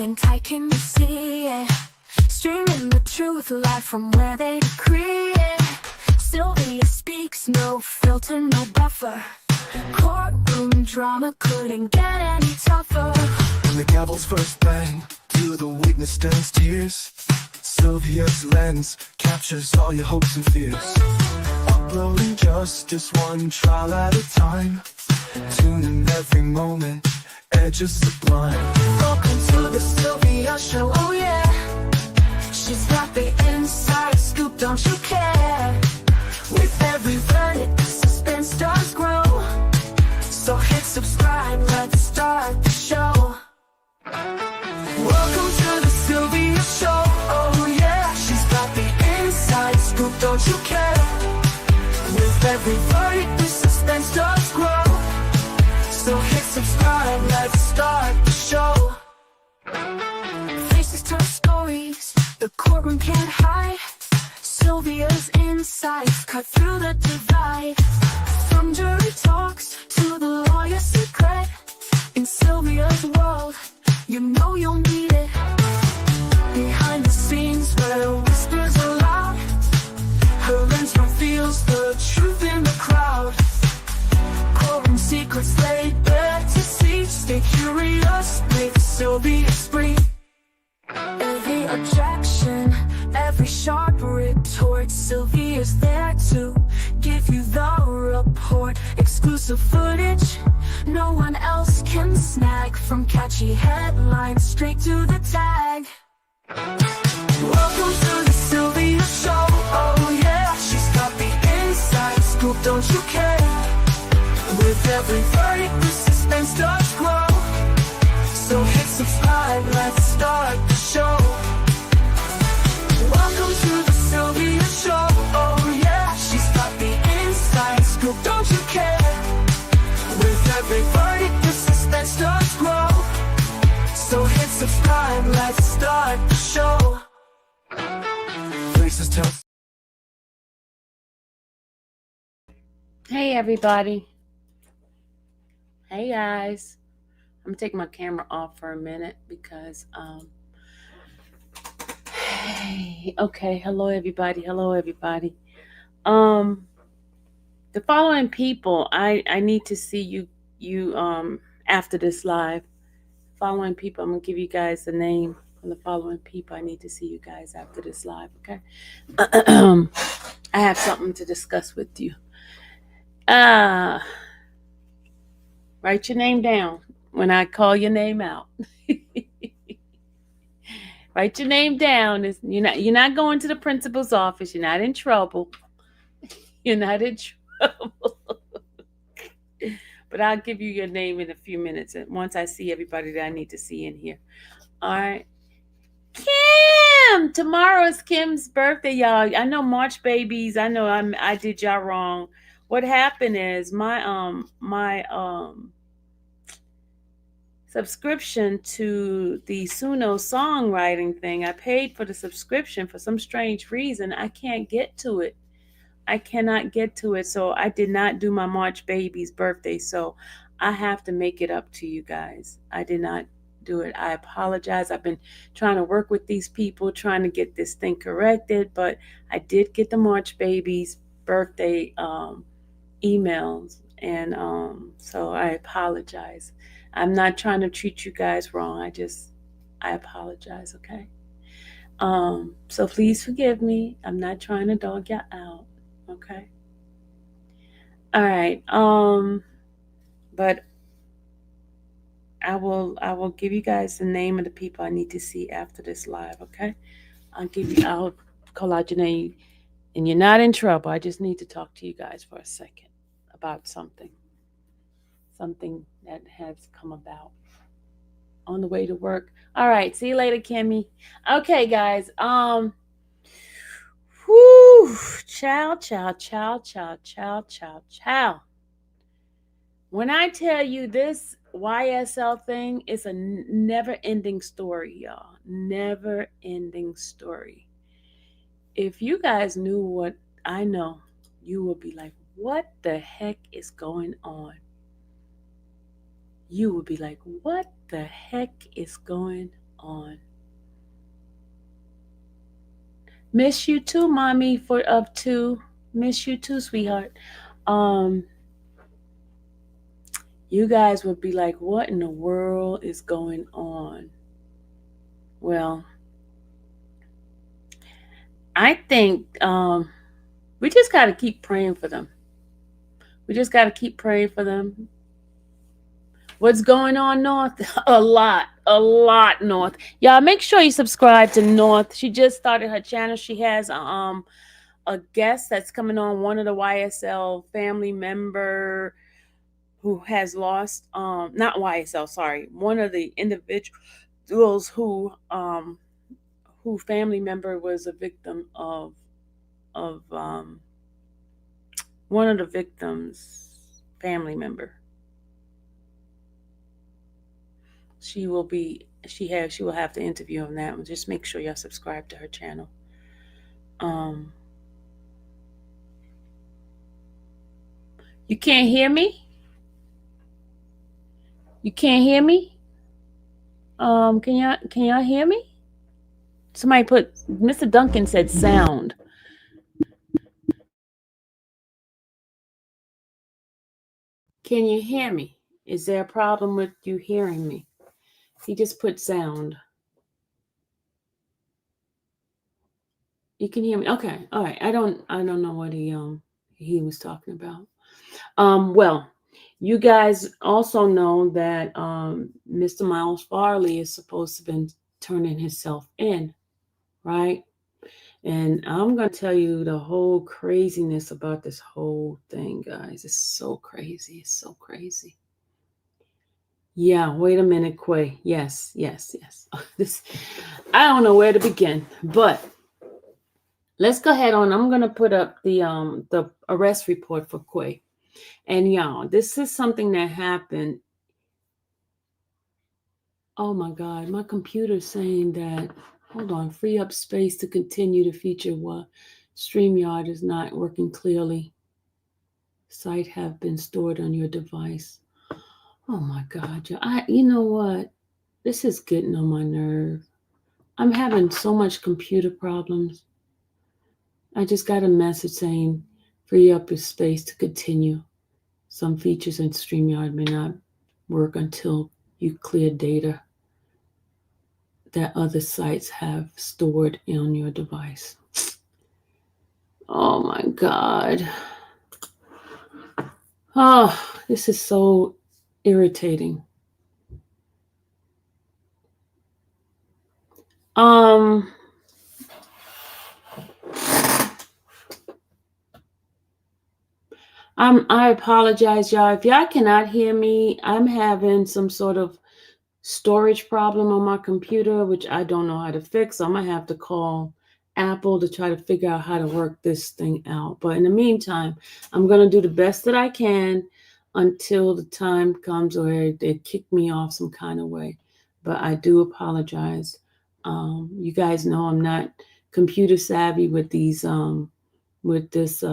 holding tight, can you see it? Streaming the truth live from where they decree it. Sylvia speaks, no filter, no buffer. Courtroom drama couldn't get any tougher. When the gavel's first bang, to the witness turns tears. Sylvia's lens captures all your hopes and fears. Uploading justice one trial at a time. Tuning every moment, edges sublime. Welcome to the Sylvia Show, oh yeah. She's got the inside scoop, don't you care? With every verdict, the suspense does grow. So hit subscribe, let's start the show. Welcome to the Sylvia Show, oh yeah. She's got the inside scoop, don't you care? With every verdict, the suspense does grow. So hit subscribe, let's start the show. Faces tell stories, the courtroom can't hide. Sylvia's insights cut through the divide. From jury talks to the lawyer's secret. In Sylvia's world, you know you'll need it. Behind the scenes where whispers are loud, her lens reveals the truth in the crowd. Courtroom secrets laid bare to see. Stay curious with Sylvia Spree. Every objection, every sharp retort, Sylvia's there to give you the report. Exclusive footage no one else can snag. From catchy headlines straight to the tag. Welcome to the Sylvia Show, oh yeah. She's got the inside scoop, don't you care? With every verdict, the suspense does grow. So hit subscribe, let's start the show. Welcome to the Sylvia Show, oh yeah. She's got the inside scoop, don't you care? With every verdict, the suspense does grow. So hit subscribe, let's start the show. Faces tell. Hey everybody. Hey guys. I'm gonna take my camera off for a minute because hey, okay, hello everybody. The following people, I need to see you after this live. Following people, I'm gonna give you guys the name of the following people. I need to see you guys after this live, okay? I have something to discuss with you. Write your name down when I call your name out. Write your name down. You're not going to the principal's office. You're not in trouble. You're not in trouble. But I'll give you your name in a few minutes. And once I see everybody that I need to see in here. All right. Kim! Tomorrow is Kim's birthday, y'all. I know March babies. I know I did y'all wrong. What happened is my subscription to the Suno songwriting thing, I paid for the subscription for some strange reason. I can't get to it. I cannot get to it. So I did not do my March baby's birthday. So I have to make it up to you guys. I did not do it. I apologize. I've been trying to work with these people, trying to get this thing corrected. But I did get the March baby's birthday emails. And so I apologize. I'm not trying to treat you guys wrong. I apologize, okay? So please forgive me. I'm not trying to dog you out, okay? All right. But I will give you guys the name of the people I need to see after this live, okay? I'll call out your name, and you're not in trouble. I just need to talk to you guys for a second about something that has come about on the way to work. All right, see you later, Kimmy. Okay, guys. Chow. When I tell you this YSL thing is a never-ending story, y'all. Never-ending story. If you guys knew what I know, you would be like, what the heck is going on? You would be like, what the heck is going on. Miss you too, mommy, for up to. Miss you too, sweetheart. Um, you guys would be like, what in the world is going on? Well, I think we just got to keep praying for them. We just got to keep praying for them. What's going on, North? A lot, North. Y'all, make sure you subscribe to North. She just started her channel. She has a guest that's coming on, one of the YSL family member who has lost not YSL, sorry, one of the individuals who family member was a victim of one of the victims family member. She will have to interview on that one. Just make sure y'all subscribe to her channel. You can't hear me? You can't hear me? Can y'all hear me? Somebody put Mr. Duncan said sound. Can you hear me? Is there a problem with you hearing me? He just put sound. You can hear me? Okay. All right. I don't know what he was talking about. Well, you guys also know that Mr. Miles Farley is supposed to have been turning himself in, right? And I'm going to tell you the whole craziness about this whole thing, guys. It's so crazy. It's so crazy. Yeah, wait a minute, Quay. Yes. I don't know where to begin, but let's go ahead on. I'm going to put up the arrest report for Quay. And y'all, this is something that happened. Oh my God, my computer's saying that, hold on, free up space to continue to feature what StreamYard is not working clearly. Site have been stored on your device. Oh my God, you know what? This is getting on my nerve. I'm having so much computer problems. I just got a message saying free up your space to continue. Some features in StreamYard may not work until you clear data that other sites have stored on your device. Oh my God. Oh, this is so irritating. I apologize, y'all. If y'all cannot hear me, I'm having some sort of storage problem on my computer, which I don't know how to fix. I'm gonna have to call Apple to try to figure out how to work this thing out. But in the meantime, I'm gonna do the best that I can until the time comes where they kick me off some kind of way. But I do apologize. You guys know I'm not computer savvy with these with this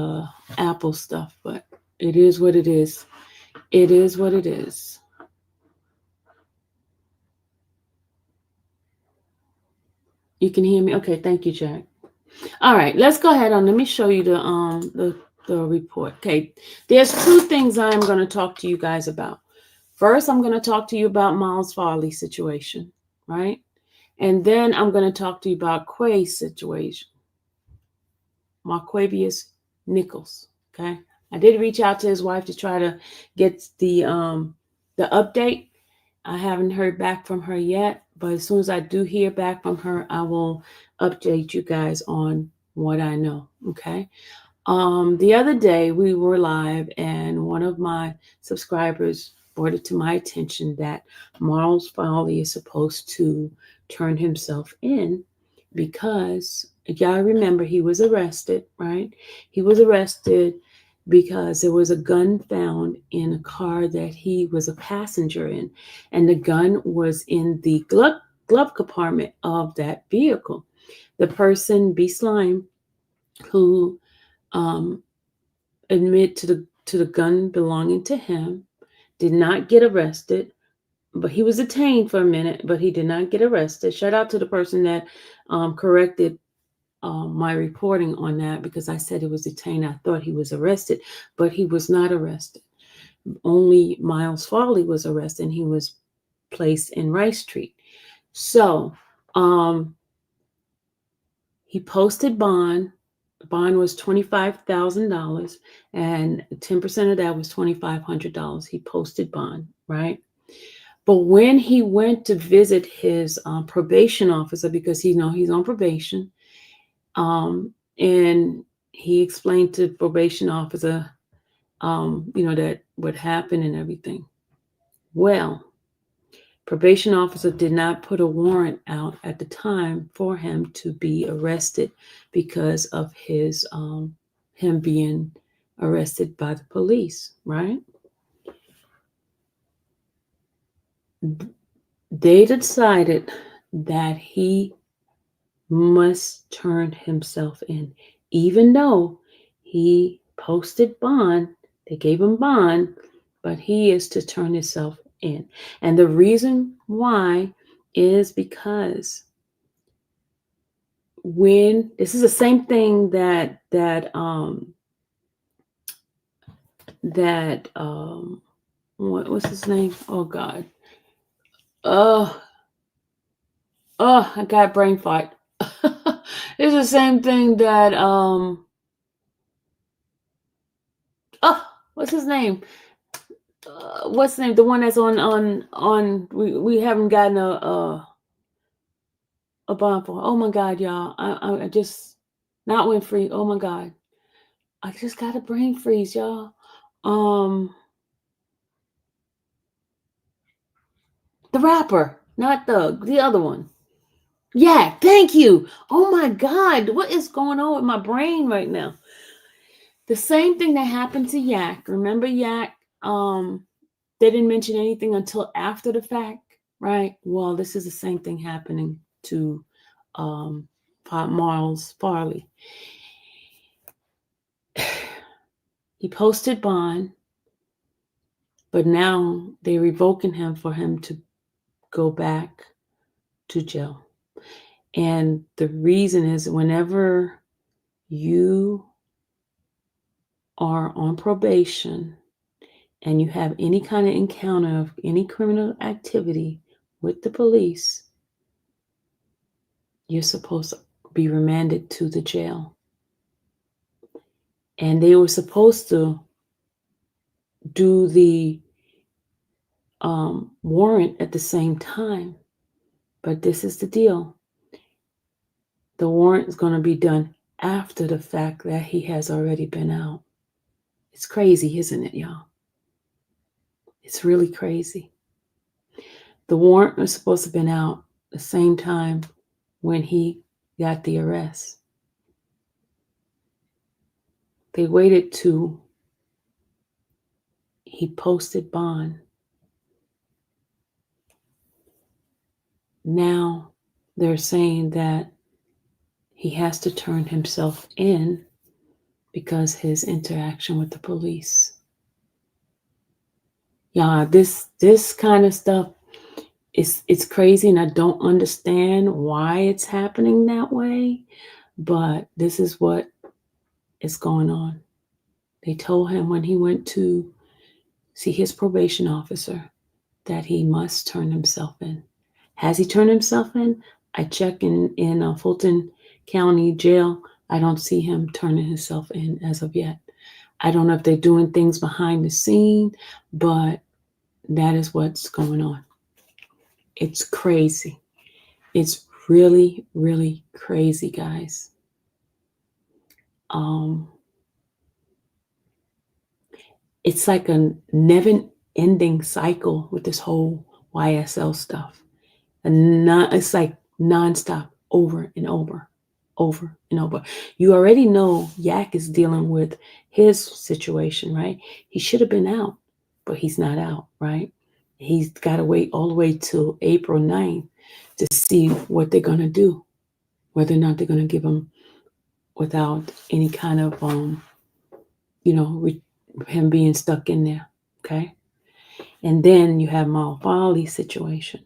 Apple stuff, but it is what it is. It is what it is. You can hear me? Okay, thank you, Jack. All right, let's go ahead on. Let me show you the report. Okay, there's two things I am going to talk to you guys about. First, I'm going to talk to you about Miles Farley's situation, right? And then I'm going to talk to you about Quay's situation, Marquavius Nichols. Okay, I did reach out to his wife to try to get the update. I haven't heard back from her yet, but as soon as I do hear back from her, I will update you guys on what I know. Okay. The other day we were live and one of my subscribers brought it to my attention that Miles Farley is supposed to turn himself in because y'all remember he was arrested, right? He was arrested because there was a gun found in a car that he was a passenger in, and the gun was in the glove compartment of that vehicle. The person, B. Slime, who admit to the gun belonging to him, did not get arrested, but he was detained for a minute, but he did not get arrested. Shout out to the person that corrected my reporting on that, because I said he was detained. I thought he was arrested, but he was not arrested. Only Miles Farley was arrested, and he was placed in Rice Street. So he posted bond. The bond was $25,000, and 10% of that was $2,500. He posted bond, right? But when he went to visit his probation officer, because he's on probation, and he explained to the probation officer, that what happened and everything. Well, probation officer did not put a warrant out at the time for him to be arrested because of his him being arrested by the police, right? They decided that he must turn himself in, even though he posted bond. They gave him bond, but he is to turn himself in. And the reason why is because when this is the same thing what's his name? Oh God. I got brain fart. It's the same thing that what's his name? What's the name? The one that's on we haven't gotten a bond for. Oh my God, y'all. I just not Winfrey. Oh my God. I just got a brain freeze, y'all. The rapper, not the other one. Yeah, thank you. Oh my God, what is going on with my brain right now? The same thing that happened to Yak. Remember Yak? They didn't mention anything until after the fact, right? Well, this is the same thing happening to Miles Farley. He posted bond, but now they're revoking him for him to go back to jail. And the reason is, whenever you are on probation and you have any kind of encounter of any criminal activity with the police, you're supposed to be remanded to the jail. And they were supposed to do the warrant at the same time. But this is the deal. The warrant is going to be done after the fact that he has already been out. It's crazy, isn't it, y'all? It's really crazy. The warrant was supposed to have been out the same time when he got the arrest. They waited till he posted bond. Now they're saying that he has to turn himself in because his interaction with the police. Yeah, this kind of stuff it's crazy, and I don't understand why it's happening that way, but this is what is going on. They told him when he went to see his probation officer that he must turn himself in. Has he turned himself in? I check in Fulton County Jail. I don't see him turning himself in as of yet. I don't know if they're doing things behind the scene, but that is what's going on. It's crazy. It's really, really crazy, guys. It's like a never-ending cycle with this whole YSL stuff. It's like nonstop, over and over and over. You already know Yak is dealing with his situation, right? He should have been out, but he's not out, right? He's got to wait all the way till April 9th to see what they're going to do, whether or not they're going to give him without any kind of, him being stuck in there, okay? And then you have Mal Foley's situation.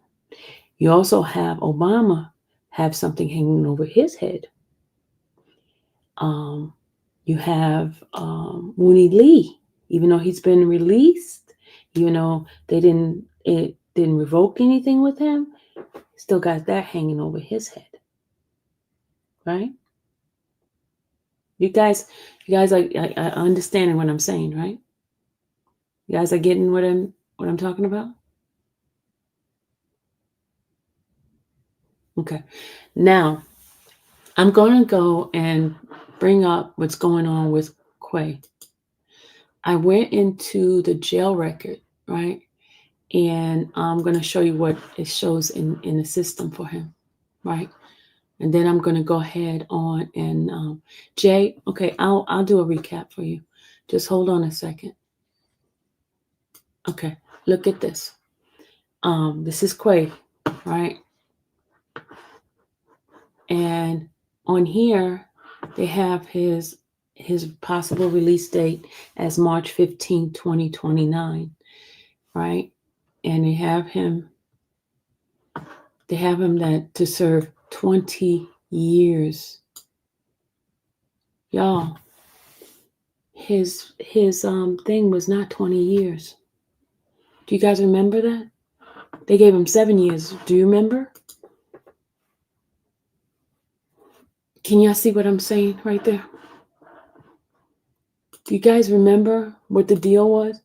You also have Obama have something hanging over his head. Um, you have Mooney Lee, even though he's been released, even though it didn't revoke anything with him, still got that hanging over his head, right? You guys are understanding what I'm saying, right? You guys are getting what I'm talking about? Okay. Now, I'm going to go and bring up what's going on with Quay. I went into the jail record, right? And I'm going to show you what it shows in the system for him, right? And then I'm going to go ahead on and Jay, okay, I'll do a recap for you. Just hold on a second. Okay, look at this. This is Quay, right? And on here, they have his possible release date as March 15, 2029, right? And they have him that to serve 20 years. Y'all, his thing was not 20 years. Do you guys remember that? They gave him 7 years. Do you remember? Can y'all see what I'm saying right there? Do you guys remember what the deal was?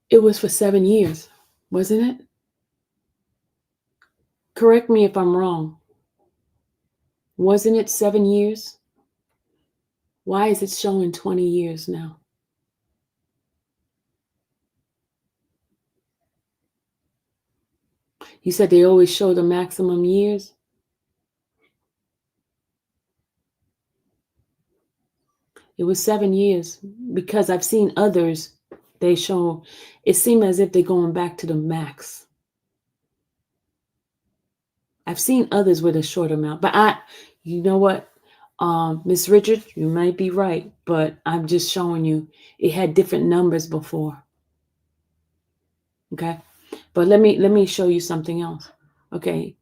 It was for 7 years, wasn't it? Correct me if I'm wrong. Wasn't it 7 years? Why is it showing 20 years now? You said they always show the maximum years? It was 7 years because I've seen others, they show, it seemed as if they're going back to the max. I've seen others with a short amount, but you know what? Miss Richard, you might be right, but I'm just showing you it had different numbers before. Okay. But let me show you something else. Okay.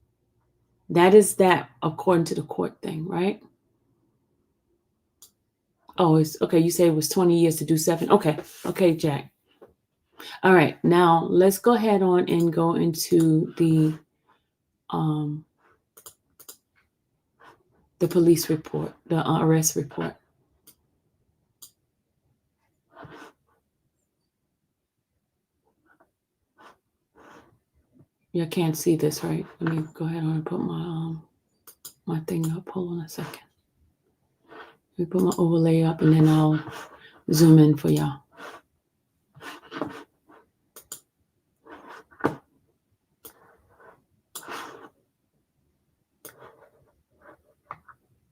That is that according to the court thing, right? Oh, it's okay. You say it was 20 years to do 7. Okay. Okay, Jack. All right. Now let's go ahead on and go into the police report, the arrest report. You can't see this, right? Let me go ahead and put my thing up. Hold on a second. Let me put my overlay up and then I'll zoom in for y'all.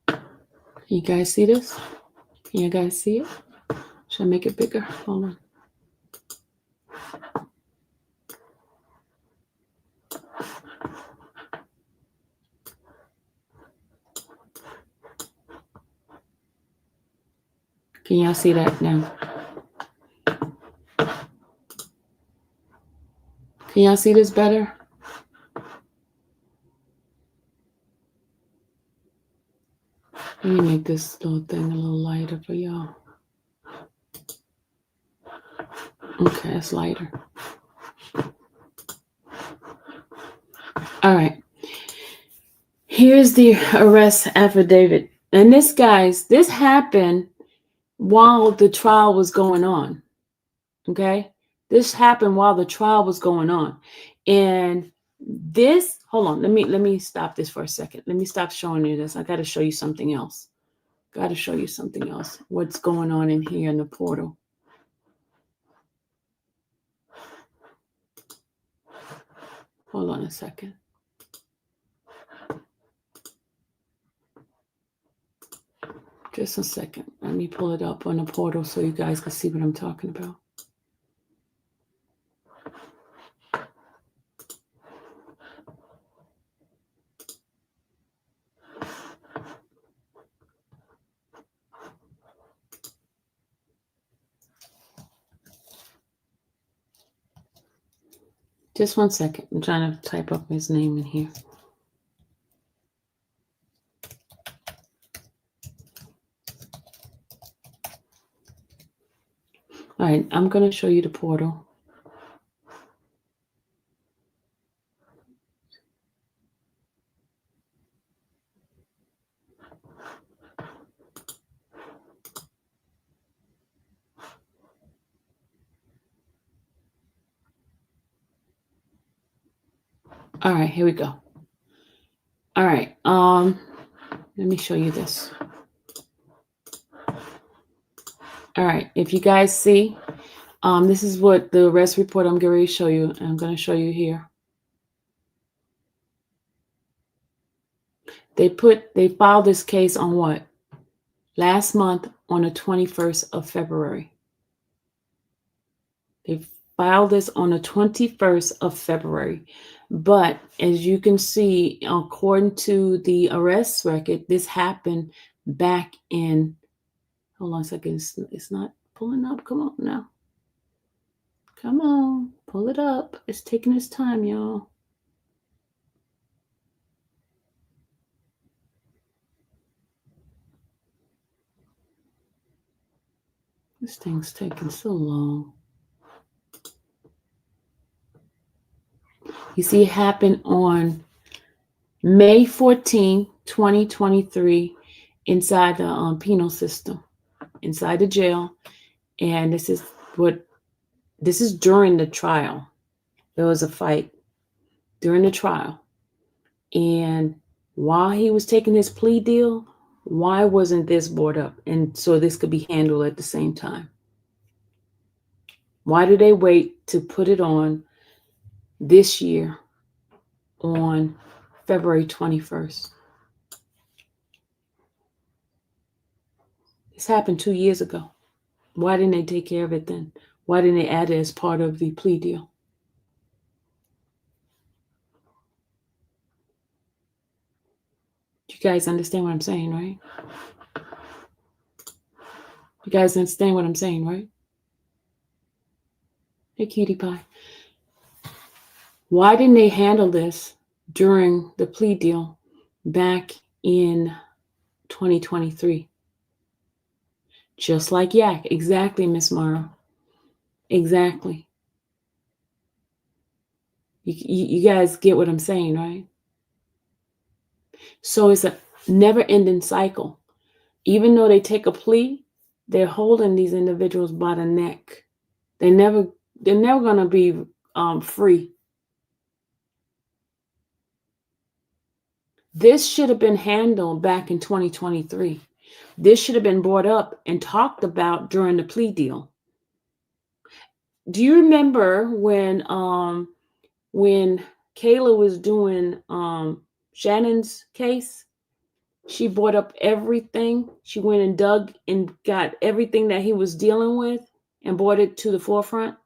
Can you guys see this? Can you guys see it? Should I make it bigger? Hold on. Can y'all see that now? Can y'all see this better? Let me make this little thing a little lighter for y'all. Okay, it's lighter. All right. Here's the arrest affidavit. And this happened while the trial was going on. Okay? This happened while the trial was going on. And this, hold on, let me stop this for a second. Let me stop showing you this. I got to show you something else. What's going on in here in the portal. Hold on a second. Just a second. Let me pull it up on the portal so you guys can see what I'm talking about. Just one second. I'm trying to type up his name in here. All right, I'm going to show you the portal. All right, here we go. All right, let me show you this. All right, if you guys see, this is what the arrest report I'm going to show you. I'm going to show you here. They filed this case on what? Last month on the 21st of February. They filed this on the 21st of February. But as you can see, according to the arrest record, this happened back in, hold on a second, it's not pulling up. Come on now. Come on, pull it up. It's taking its time, y'all. This thing's taking so long. You see, it happened on May 14, 2023, inside the penal system, inside the jail. And this is during the trial. There was a fight during the trial. And while he was taking his plea deal, why wasn't this brought up? And so this could be handled at the same time. Why did they wait to put it on this year on February 21st? This happened 2 years ago. Why didn't they take care of it then? Why didn't they add it as part of the plea deal? You guys understand what I'm saying, right? You guys understand what I'm saying, right? Hey, cutie pie. Why didn't they handle this during the plea deal back in 2023? Just like Yak. Exactly, Miss Mara. Exactly. You guys get what I'm saying, right? So it's a never-ending cycle. Even though they take a plea, they're holding these individuals by the neck. They're never going to be free. This should have been handled back in 2023. This should have been brought up and talked about during the plea deal. Do you remember when Kayla was doing Shannon's case? She brought up everything. She went and dug and got everything that he was dealing with and brought it to the forefront.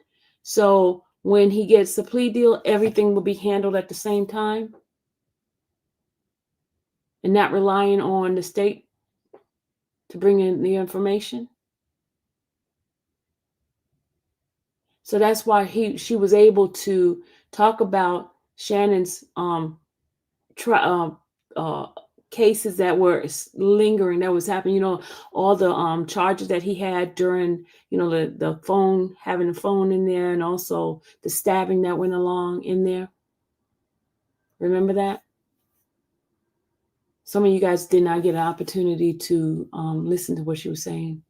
So when he gets the plea deal, everything will be handled at the same time and not relying on the state to bring in the information. So that's why she was able to talk about Shannon's cases that were lingering, that was happening, all the charges that he had during, the phone, having the phone in there, and also the stabbing that went along in there. Remember that? Some of you guys did not get an opportunity to listen to what she was saying.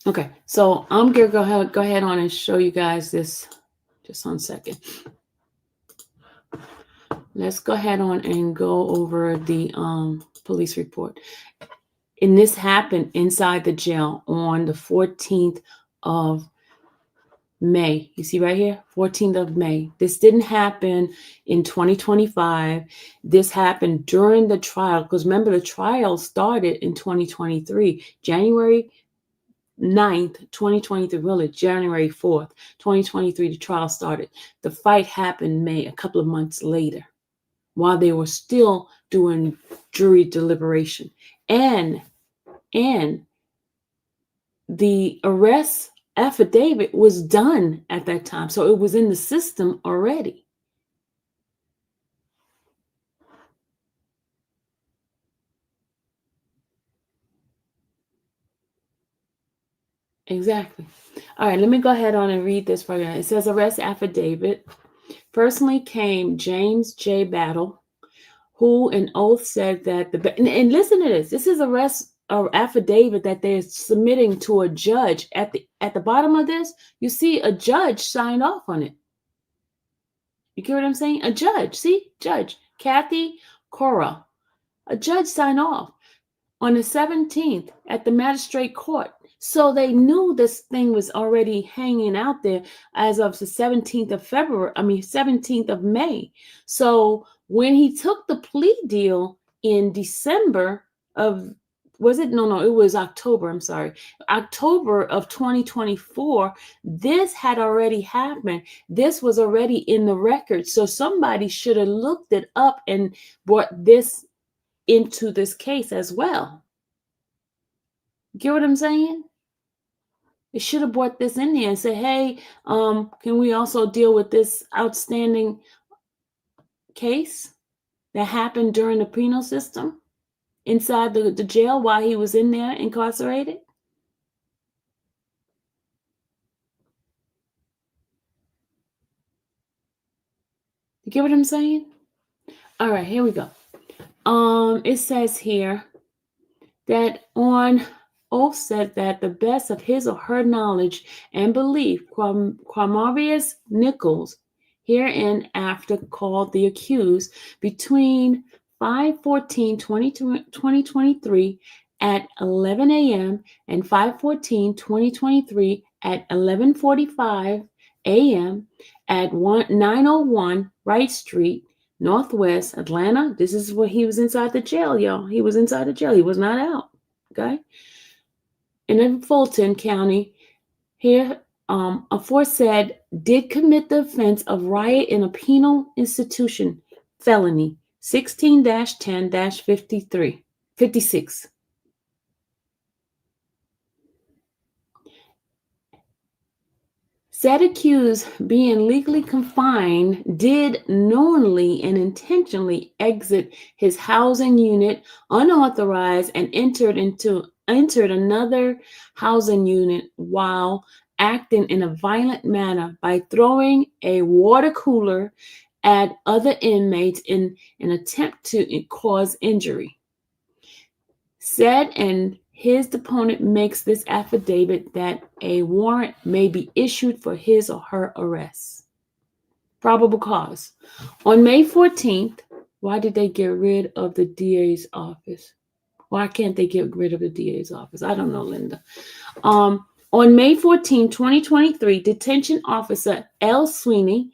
Okay, so I'm gonna go ahead on and show you guys this. Just 1 second. Let's go ahead on and go over the police report. And this happened inside the jail on the 14th of May. You see right here, 14th of May. This didn't happen in 2025. This happened during the trial, because remember, the trial started in 2023, January 9th, 2023, really January 4th, 2023, the trial started. The fight happened a couple of months later, while they were still doing jury deliberation. And the arrest affidavit was done at that time. So it was in the system already. Exactly. All right, let me go ahead on and read this for you. It says arrest affidavit. Personally came James J. Battle, who an oath said that and listen to this. This is arrest affidavit that they're submitting to a judge. At the bottom of this, you see a judge signed off on it. You get what I'm saying? A judge. See, judge Kathy Cora. A judge signed off on the 17th at the magistrate court. So they knew this thing was already hanging out there as of the 17th of February, 17th of May. So when he took the plea deal in December of, was it? No, it was October. I'm sorry. October of 2024. This had already happened. This was already in the record. So somebody should have looked it up and brought this into this case as well. Get what I'm saying? It should have brought this in there and said, hey, can we also deal with this outstanding case that happened during the penal system inside the jail while he was in there incarcerated? You get what I'm saying? All right, here we go. It says here that on oath said that the best of his or her knowledge and belief, Quamarius Nichols, hereinafter called the accused, between 5/14/2023 at 11 a.m. and 5/14/2023 at 11:45 a.m. at 901 Wright Street, Northwest Atlanta. This is where he was inside the jail, y'all. He was inside the jail. He was not out. Okay. And in Fulton County, here, aforesaid did commit the offense of riot in a penal institution, felony 16-10-56. Said accused, being legally confined, did knowingly and intentionally exit his housing unit unauthorized and entered another housing unit while acting in a violent manner by throwing a water cooler at other inmates in an attempt to cause injury. Said and his deponent makes this affidavit that a warrant may be issued for his or her arrest. Probable cause. On May 14th, why did they get rid of the DA's office? Why can't they get rid of the DA's office? I don't know, Linda. On May 14, 2023, detention officer L. Sweeney,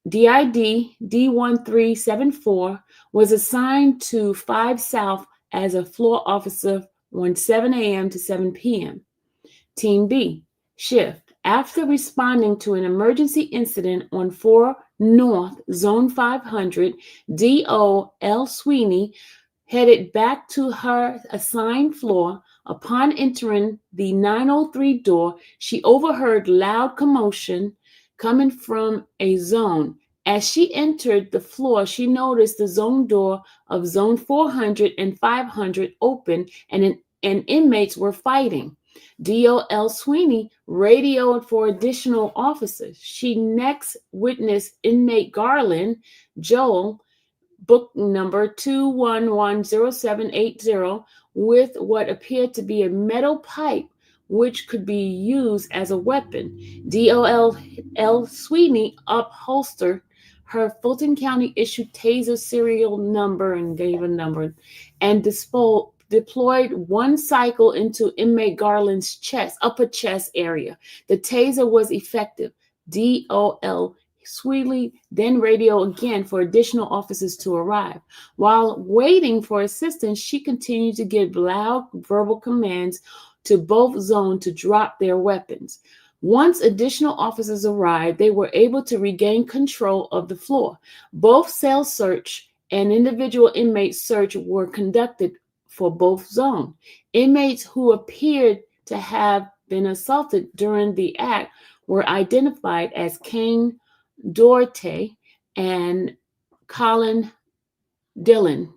DID D1374, was assigned to 5 South as a floor officer on 7 a.m. to 7 p.m. Team B, shift. After responding to an emergency incident on 4 North, Zone 500, D.O. L. Sweeney headed back to her assigned floor. Upon entering the 903 door, she overheard loud commotion coming from a zone. As she entered the floor, she noticed the zone door of Zone 400 and 500 open, and inmates were fighting. D.O.L. Sweeney radioed for additional officers. She next witnessed inmate Garland Joel, book number 2110780, with what appeared to be a metal pipe which could be used as a weapon. D.O.L. Sweeney upholstered her Fulton County issued taser serial number and gave a number and deployed one cycle into inmate Garland's upper chest area. The taser was effective. D.O.L. Sweeney then radioed again for additional officers to arrive. While waiting for assistance, she continued to give loud verbal commands to both zones to drop their weapons. Once additional officers arrived, they were able to regain control of the floor. Both cell search and individual inmate search were conducted for both zones. Inmates who appeared to have been assaulted during the act were identified as Kane Doherty and Colin Dillon.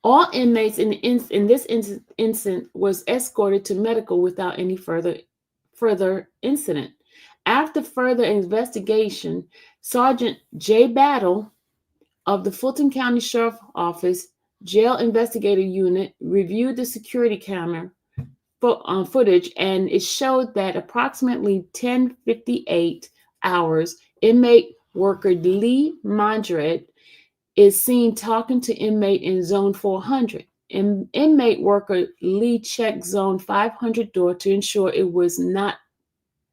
All inmates in this incident was escorted to medical without any further incident. After further investigation, Sergeant J. Battle of the Fulton County Sheriff Office Jail Investigator Unit reviewed the security camera footage, and it showed that approximately 10:58 hours, inmate worker Lee Mondred is seen talking to inmate in zone 400. Inmate worker Lee checked zone 500 door to ensure it was not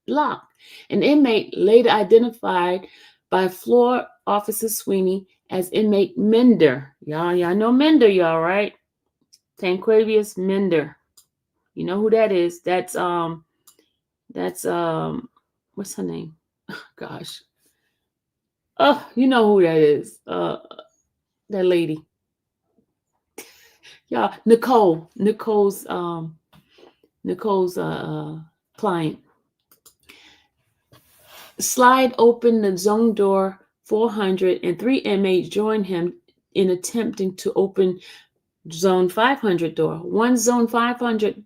locked. An inmate later identified by floor officer Sweeney as inmate Mender. Y'all know Mender, y'all, right? Tanquavius Mender. You know who that is? That's what's her name? Gosh. Oh, you know who that is. That lady. Y'all, Nicole's client. Slide open the zone door 400 and 3 inmates joined him in attempting to open zone 500 door. Once zone 500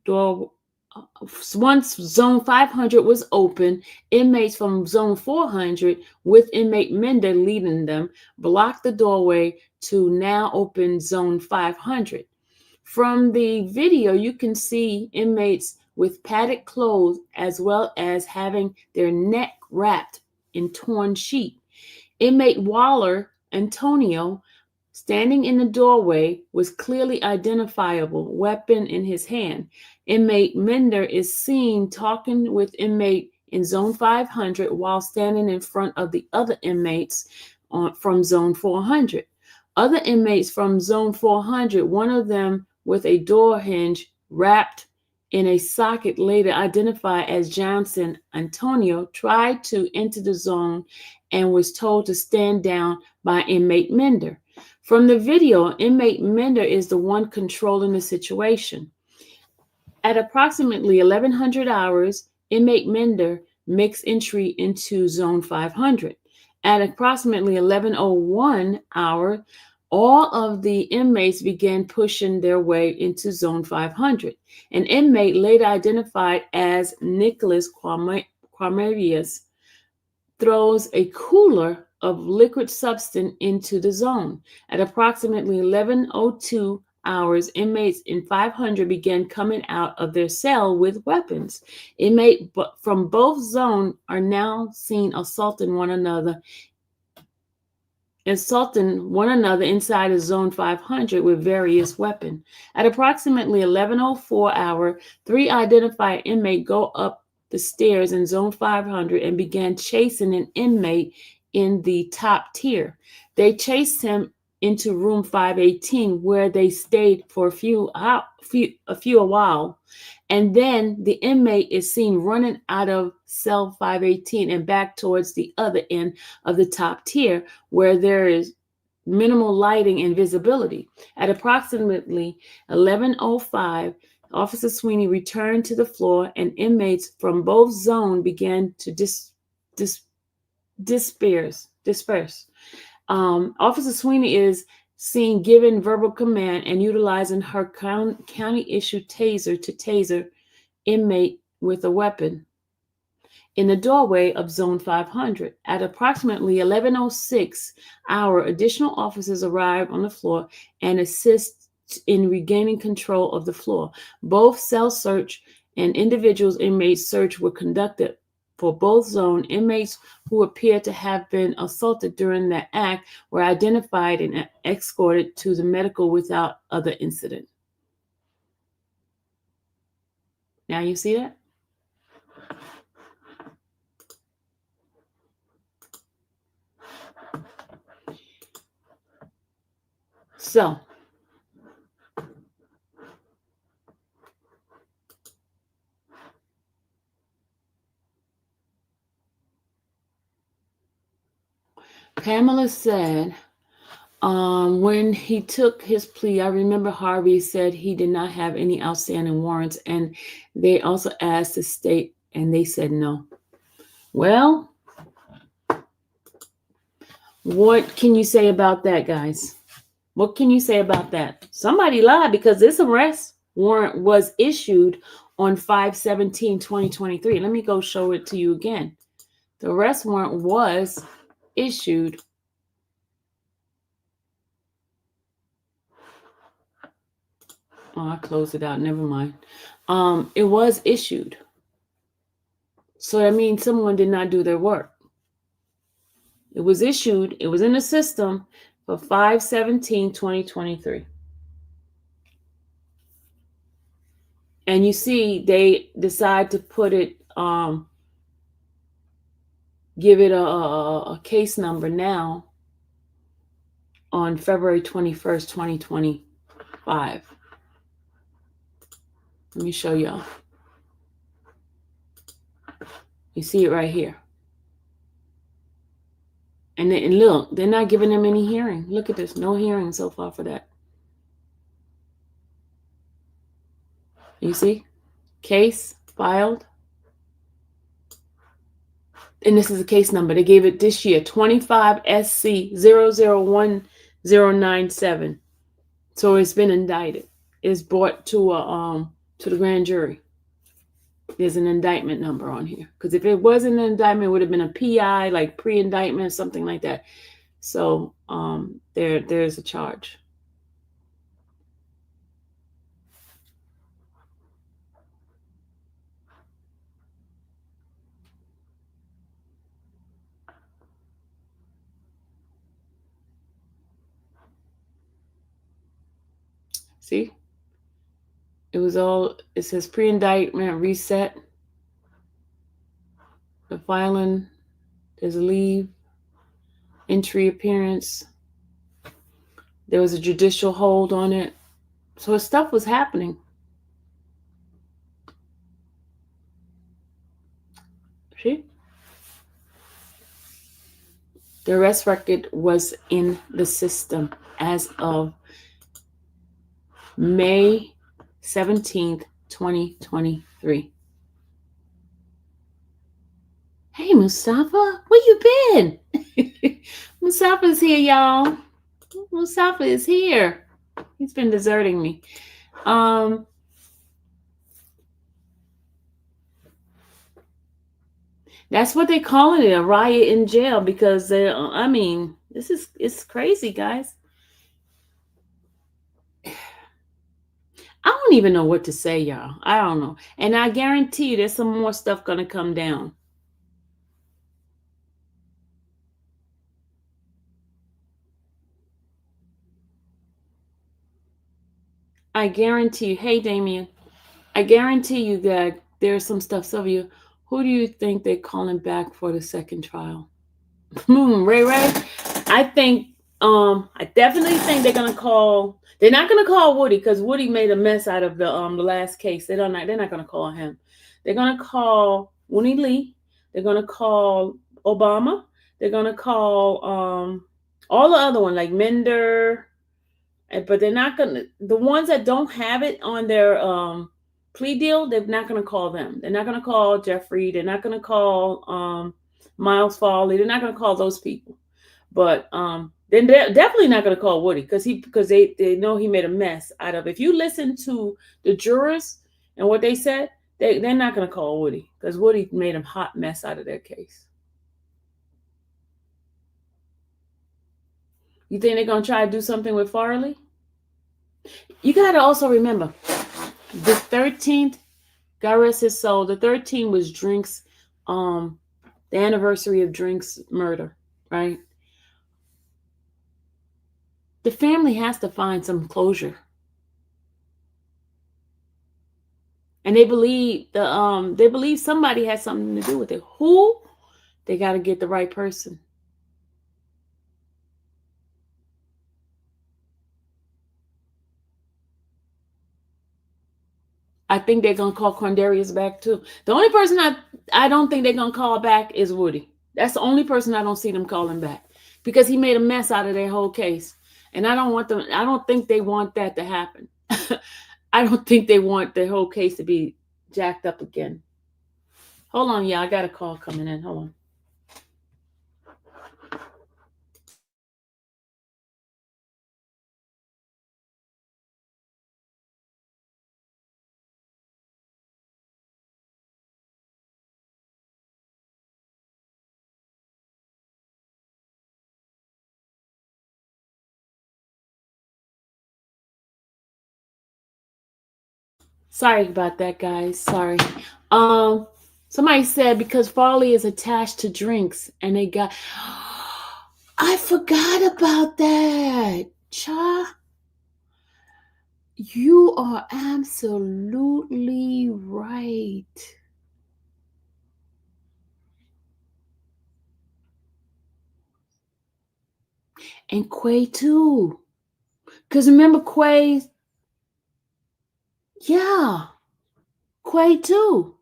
was open, inmates from zone 400 with inmate Mender leading them blocked the doorway to now open zone 500. From the video, you can see inmates with padded clothes as well as having their neck wrapped in torn sheet. Inmate Waller Antonio, standing in the doorway, was clearly identifiable, weapon in his hand. Inmate Mender is seen talking with inmate in zone 500 while standing in front of the other inmates from zone 400. Other inmates from zone 400, one of them with a door hinge wrapped in a socket later identified as Johnson Antonio, tried to enter the zone and was told to stand down by inmate Mender. From the video, inmate Mender is the one controlling the situation. At approximately 1100 hours, inmate Mender makes entry into zone 500. At approximately 1101 hour, all of the inmates began pushing their way into zone 500. An inmate later identified as Nicholas Quamavius throws a cooler of liquid substance into the zone. At approximately 1102 hours, inmates in 500 began coming out of their cell with weapons. Inmates from both zones are now seen assaulting one another inside of zone 500 with various weapons. At approximately 1104 hour, 3 identified inmates go up the stairs in zone 500 and began chasing an inmate in the top tier. They chased him into room 518 where they stayed for a while. And then the inmate is seen running out of cell 518 and back towards the other end of the top tier where there is minimal lighting and visibility. At approximately 1105, Officer Sweeney returned to the floor and inmates from both zones began to disperse. Officer Sweeney is seen giving verbal command and utilizing her county-issued taser to taser inmate with a weapon in the doorway of zone 500. At approximately 1106 hour, additional officers arrive on the floor and assist in regaining control of the floor. Both cell search and individuals inmates search were conducted for both zone. Inmates who appear to have been assaulted during the act were identified and escorted to the medical without other incident. Now you see that? So, Pamela said, When he took his plea, I remember Harvey said he did not have any outstanding warrants, and they also asked the state, and they said no. Well, what can you say about that, guys? What can you say about that? Somebody lied, because this arrest warrant was issued on 5/17/2023. Let me go show it to you again. The arrest warrant was issued. Oh, I closed it out. Never mind. It was issued. So that means someone did not do their work. It was issued. It was in the system for 5/17/2023. And you see, they decide to put it, give it a case number now on February 21st, 2025. Let me show y'all. You see it right here. And look, they're not giving them any hearing. Look at this. No hearing so far for that. You see? Case filed. And this is a case number. They gave it this year, 25 SC 001097. So it's been indicted. It's brought to the grand jury. There's an indictment number on here. Because if it wasn't an indictment, it would have been a PI, like pre-indictment, something like that. So there's a charge. See? It says pre-indictment reset. The filing, there's a leave, entry appearance. There was a judicial hold on it. So stuff was happening. See? The arrest record was in the system as of May 17th, 2023. Hey, Mustafa, where you been? Mustafa's here, y'all. Mustafa is here. He's been deserting me. That's what they're calling it, a riot in jail, because it's crazy, guys. I don't even know what to say, y'all. I don't know. And I guarantee you there's some more stuff going to come down. I guarantee you. Hey, Damien. I guarantee you that there's some stuff. Sylvia, who do you think they're calling back for the second trial? Ray. I definitely think they're going to call. They're not going to call Woody, because Woody made a mess out of the last case. They're not going to call him. They're going to call Winnie Lee. They're going to call Obama. They're going to call all the other ones, like Mender. But they're not going to, the ones that don't have it on their plea deal, they're not going to call them. They're not going to call Jeffrey. They're not going to call Miles Foley. They're not going to call those people. But then they're definitely not going to call Woody, because they know he made a mess out of. If you listen to the jurors and what they said, they're not going to call Woody, because Woody made a hot mess out of their case. You think they're going to try to do something with Farley? You got to also remember, the 13th, God rest his soul, the 13th was Drink's, the anniversary of Drink's murder, right? The family has to find some closure. And they believe somebody has something to do with it. Who? They got to get the right person. I think they're going to call Quandarius back too. The only person I don't think they're going to call back is Woody. That's the only person I don't see them calling back, because he made a mess out of their whole case. And I don't think they want that to happen. I don't think they want the whole case to be jacked up again. Hold on, yeah, I got a call coming in. Hold on. Sorry about that, guys. Sorry. Um, Somebody said because Farley is attached to drinks and they got I forgot about that. Cha, you are absolutely right. And Quay too. Because remember Quay, yeah, Quay too.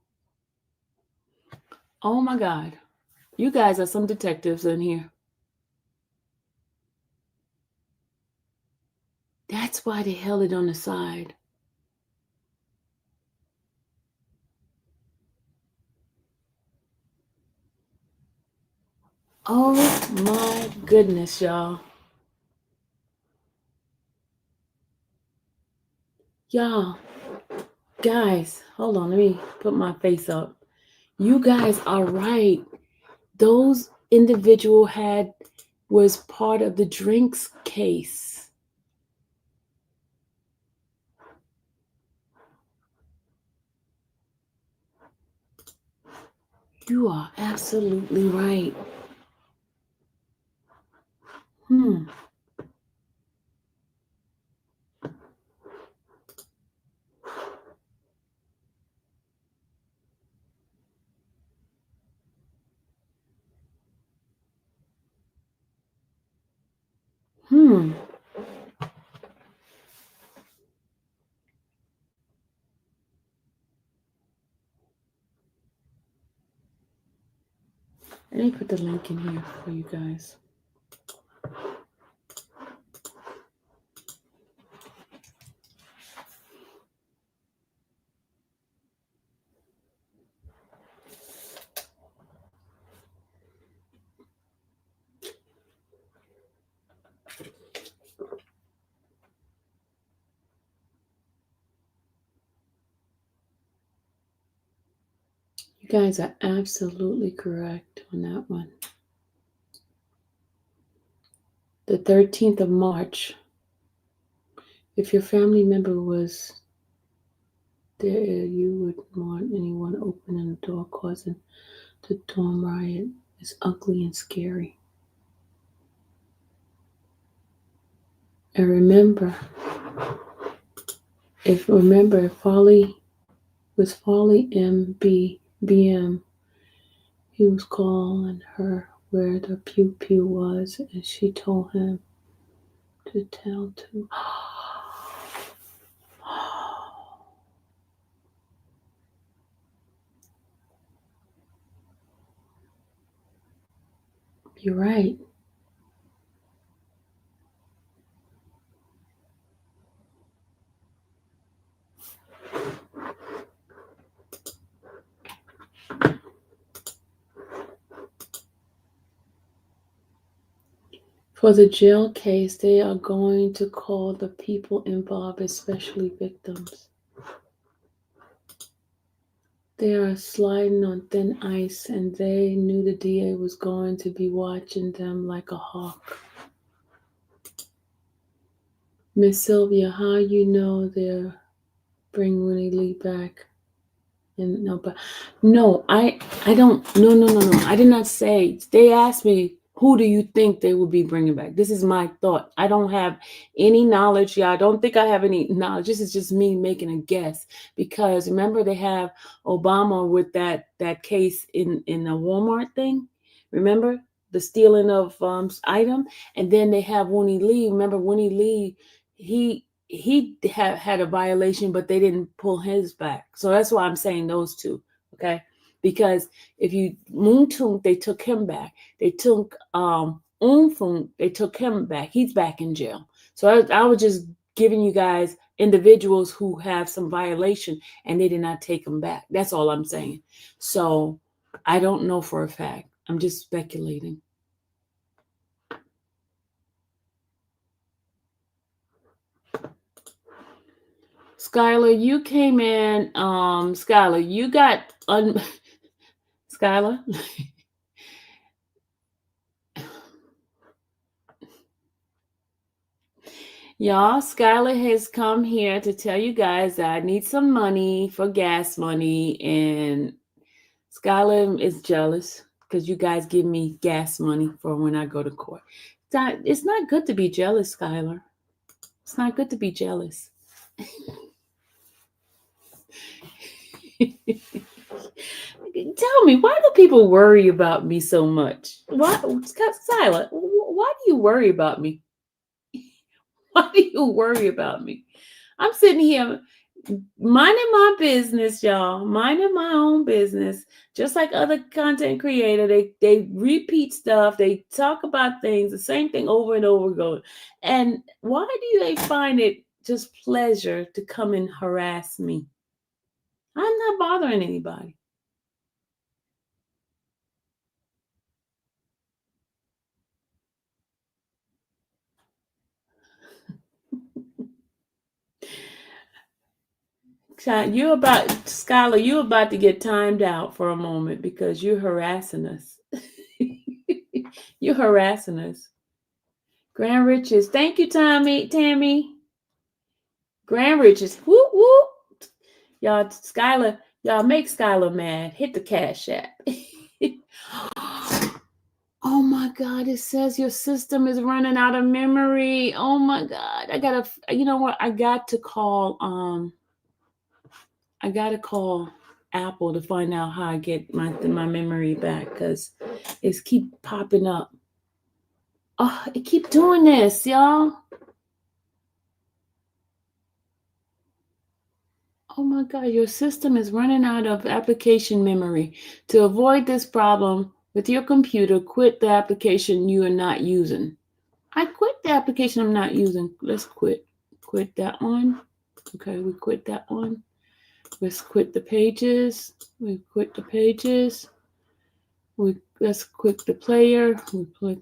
Oh my God. You guys are some detectives in here. That's why they held it on the side. Oh my goodness, y'all. Y'all, guys, hold on. Let me put my face up. You guys are right. Those individual was part of the drinks case. You are absolutely right. Hmm. Hmm. Let me put the link in here for you guys. You guys are absolutely correct on that one. The 13th of March. If your family member was there, you wouldn't want anyone opening the door, causing the dorm riot. It's ugly and scary. And remember, if Farley was Farley MBBM, he was calling her where the pew pew was, and she told him to tell to. You're right. For the jail case, they are going to call the people involved, especially victims. They are sliding on thin ice, and they knew the DA was going to be watching them like a hawk. Miss Sylvia, how you know they'll bring Winnie Lee back? And no, I don't. No. I did not say. They asked me, who do you think they will be bringing back? This is my thought. I don't have any knowledge. Yeah, I don't think I have any knowledge. This is just me making a guess, because remember they have Obama with that case in the Walmart thing. Remember the stealing of item, and then they have Winnie Lee. Remember Winnie Lee? He had a violation, but they didn't pull his back. So that's why I'm saying those two, okay? Because if you Moon Toon, they took him back. They took Fung, they took him back. He's back in jail. So I was just giving you guys individuals who have some violation and they did not take them back. That's all I'm saying. So I don't know for a fact. I'm just speculating. Skylar, you came in. Skylar, you got Skylar. Y'all, Skylar has come here to tell you guys that I need some money for gas money, and Skylar is jealous because you guys give me gas money for when I go to court. It's not good to be jealous, Skylar. It's not good to be jealous. Tell me, why do people worry about me so much? Why, Skylar, why do you worry about me? Why do you worry about me? I'm sitting here minding my business, y'all, minding my own business, just like other content creator. They repeat stuff, they talk about things, the same thing over and over again. And why do they find it just pleasure to come and harass me? I'm not bothering anybody. Skylar, you're about to get timed out for a moment because you're harassing us. You're harassing us. Grand Riches. Thank you, Tammy. Grand Riches. Whoop, whoop. Y'all make Skylar mad. Hit the cash app. Oh my God, it says your system is running out of memory. Oh my God. You know what? I got to call Apple to find out how I get my memory back because it's keep popping up. Oh, it keep doing this, y'all. Oh my God, your system is running out of application memory. To avoid this problem with your computer, quit the application you are not using. I quit the application I'm not using. Let's quit. Quit that one. Okay, we quit that one. Let's quit the pages. We quit the pages. Let's quit the player.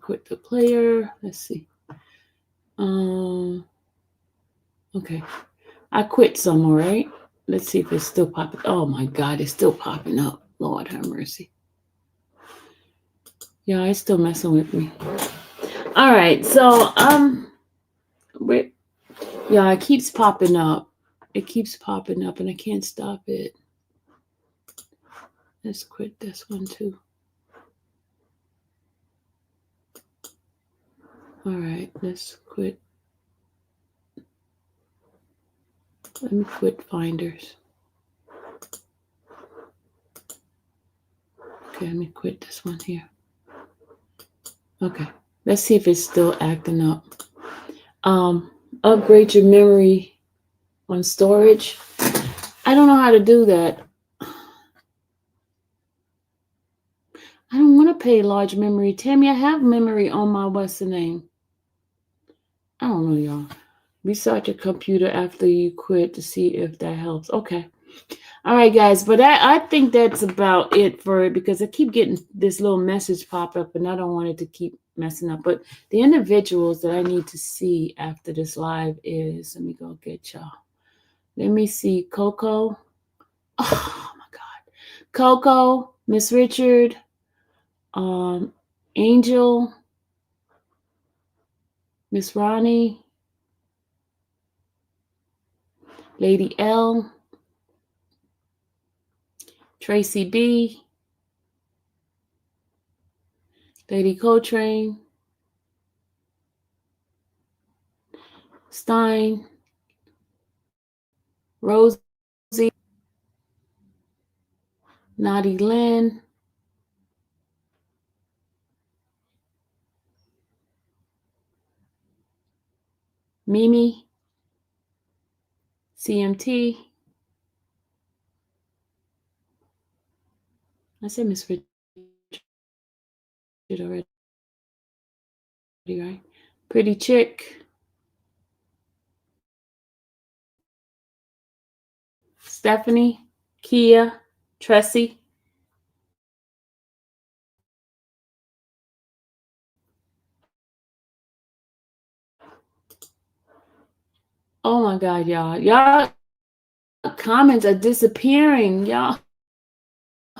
Quit the player. Let's see. Okay. I quit some, all right? Let's see if it's still popping. Oh my God, it's still popping up. Lord have mercy. Yeah, it's still messing with me. All right, so yeah, it keeps popping up. It keeps popping up, and I can't stop it. Let's quit this one too. All right, let's quit. Let me quit Finders. Okay, let me quit this one here. Okay, let's see if it's still acting up. Upgrade your memory on storage. I don't know how to do that. I don't want to pay large memory. Tammy, I have memory on my what's the name? I don't know, y'all. Restart your computer after you quit to see if that helps. Okay. All right, guys. But I think that's about it for it because I keep getting this little message pop up and I don't want it to keep messing up. But the individuals that I need to see after this live is, let me go get y'all. Let me see. Coco. Oh, my God. Coco, Miss Richard, Angel, Miss Ronnie, Lady L, Tracy B, Lady Coltrane, Stein, Rosie, Naughty Lynn, Mimi, CMT. I said Miss Richard already, right? Pretty Chick, Stephanie, Kia, Tressie. Oh my God, y'all. Y'all comments are disappearing. Y'all,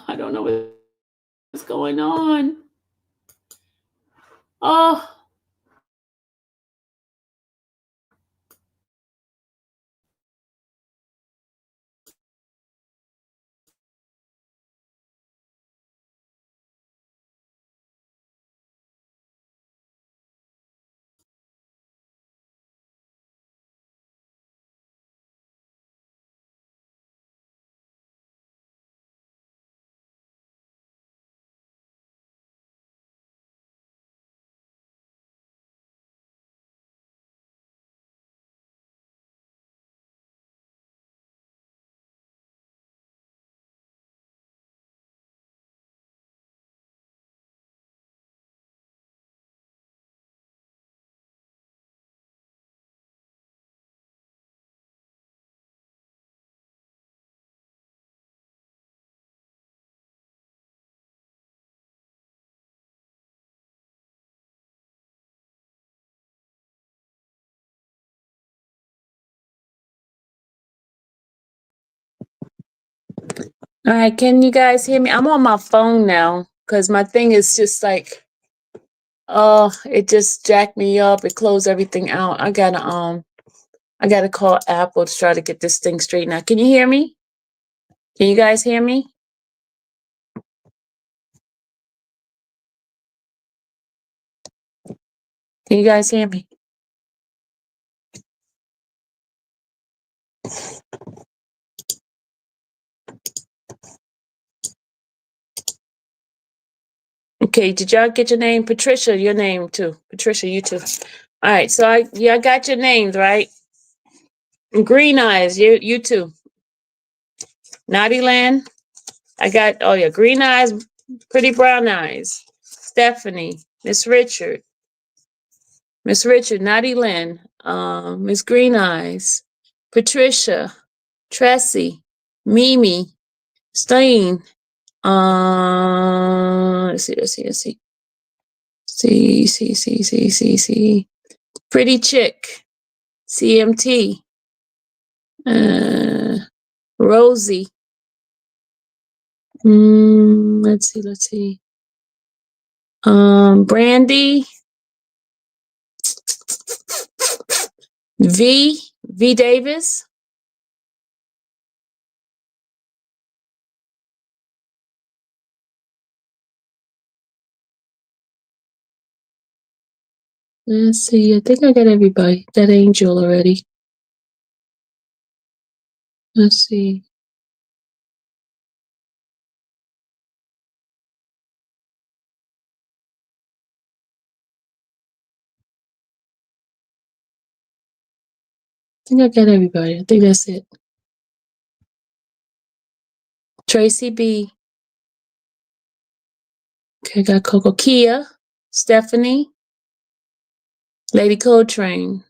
I don't know what's going on. Oh. All right, can you guys hear me? I'm on my phone now because my thing is just like, oh, it just jacked me up. It closed everything out. I gotta call Apple to try to get this thing straightened out. Can you hear me? Can you guys hear me? Can you guys hear me? Okay, did y'all get your name? Patricia, your name too. Patricia, you too. All right, so I got your names, right? Green Eyes, you too. Naughty Land, I got, oh yeah, Green Eyes, Pretty Brown Eyes. Stephanie, Miss Richard, Naughty Lynn, Miss Green Eyes, Patricia, Tressie, Mimi, Stain, let's see. See. Pretty Chick, CMT, Rosie. Let's see. Brandy, V Davis. Let's see. I think I got everybody. That Angel already. Let's see. I think I got everybody. I think that's it. Tracy B. Okay, got Coco. Kia, Stephanie, Lady Coltrane.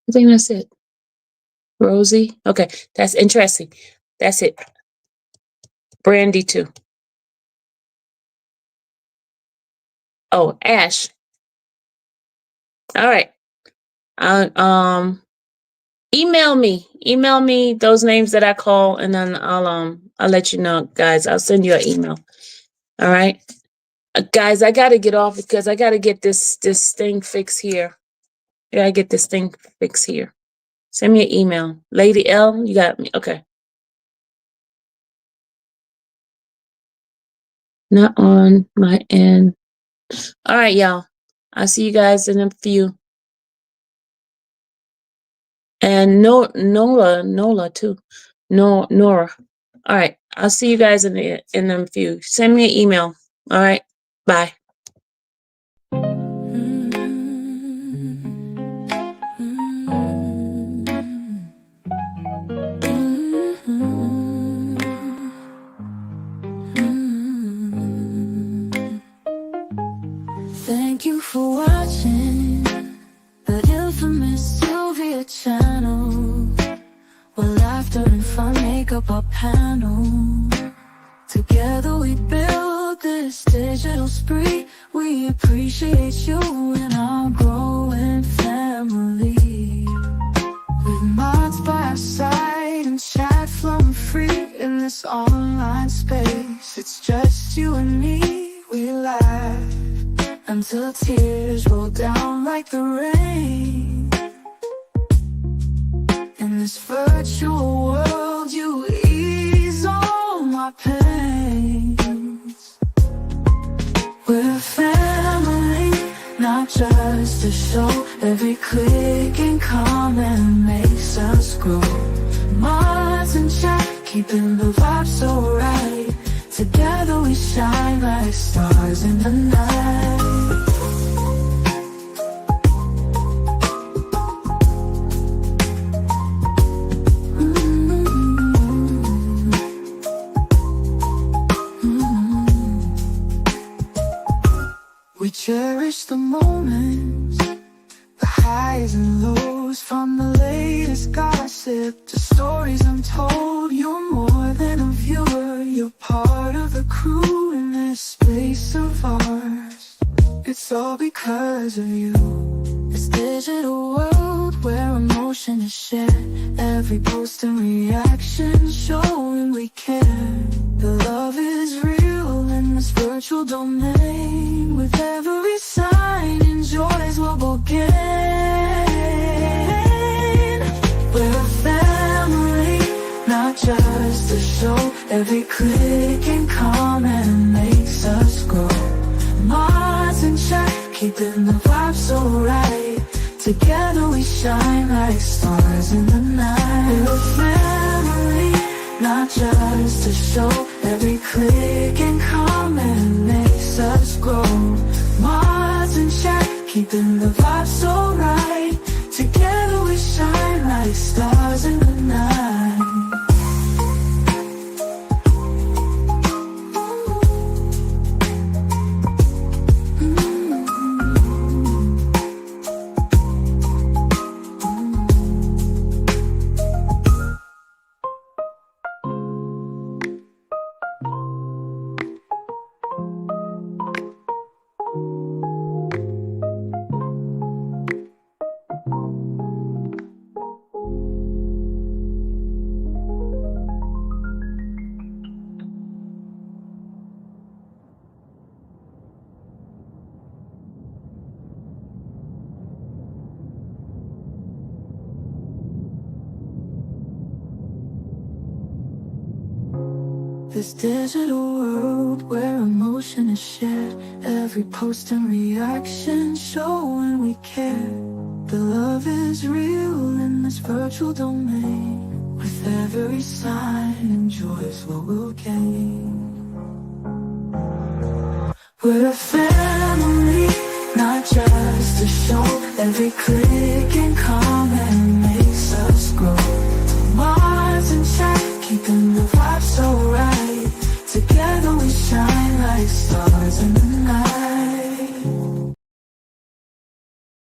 I think that's it. Rosie. Okay, that's interesting. That's it. Brandy too. Oh, Ash. All right. Email me those names that I call, and then I'll let you know, guys. I'll send you an email. All right, guys. I gotta get off because I gotta get this thing fixed here. I gotta get this thing fixed here. Send me an email, Lady L. You got me. Okay. Not on my end. All right, y'all. I'll see you guys in a few. And Nola too. Nora. All right. I'll see you guys in a few. Send me an email. All right. Bye. Thank you for watching, but tears roll down like the rain. In this virtual world, you ease all my pains. We're family, not just a show. Every click and comment makes us grow. Minds in check, keeping the vibe so right. Together we shine like stars in the night. We cherish the moments, the highs and lows, from the latest gossip to stories untold. You're more than a viewer, you're part of the crew in this space of ours. It's all because of you. This digital world where emotion is shared, every post and reaction showing we care. The love is real in this virtual domain. With every sign, enjoys what we'll gain. We're a family, not just a show. Every click and comment makes us grow. Minds in check, keeping the vibe so right. Together we shine like stars in the night. We're a family, not just a show. Every click and comment makes us grow. Minds in check, keeping the vibe so right. Together we shine like stars in the night. This digital world where emotion is shared, every post and reaction showing we care. The love is real in this virtual domain. With every sign, enjoys what we'll gain.